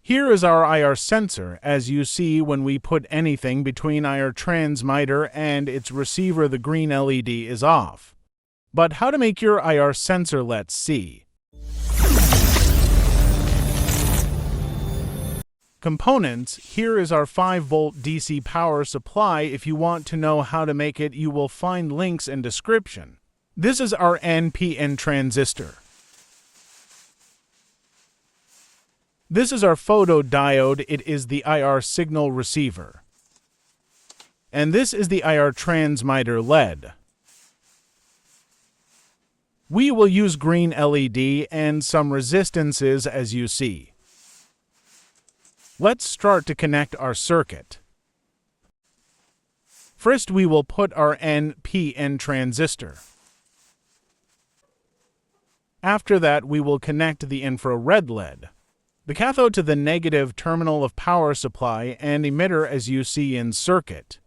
Here is our IR sensor, as you see when we put anything between IR transmitter and its receiver the green LED is off. But how to make your IR sensor, let's see. Components, here is our 5-volt DC power supply. If you want to know how to make it, you will find links in description. This is our NPN transistor. This is our photodiode. It is the IR signal receiver. And this is the IR transmitter LED. We will use green LED and some resistances, as you see. Let's start to connect our circuit. First, we will put our NPN transistor. After that, we will connect the infrared LED, the cathode to the negative terminal of power supply and emitter, as you see in circuit.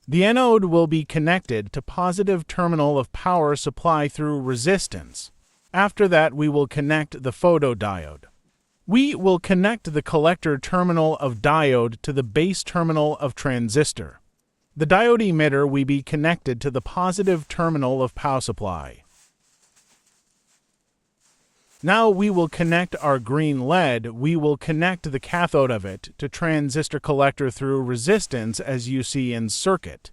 The anode will be connected to positive terminal of power supply through resistance. After that, we will connect the photodiode. We will connect the collector terminal of diode to the base terminal of transistor. The diode emitter will be connected to the positive terminal of power supply. Now we will connect our green LED. We will connect the cathode of it to transistor collector through resistance, as you see in circuit.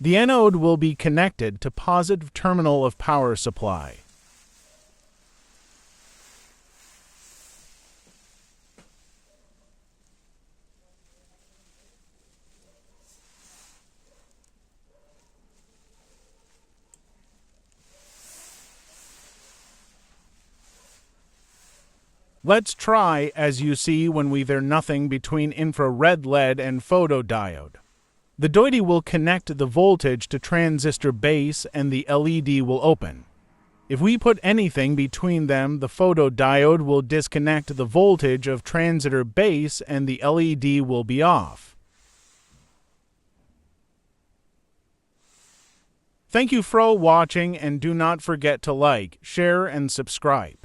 The anode will be connected to positive terminal of power supply. Let's try, as you see when there's nothing between infrared LED and photodiode. The diode will connect the voltage to transistor base and the LED will open. If we put anything between them, the photodiode will disconnect the voltage of transistor base and the LED will be off. Thank you for watching, and do not forget to like, share, and subscribe.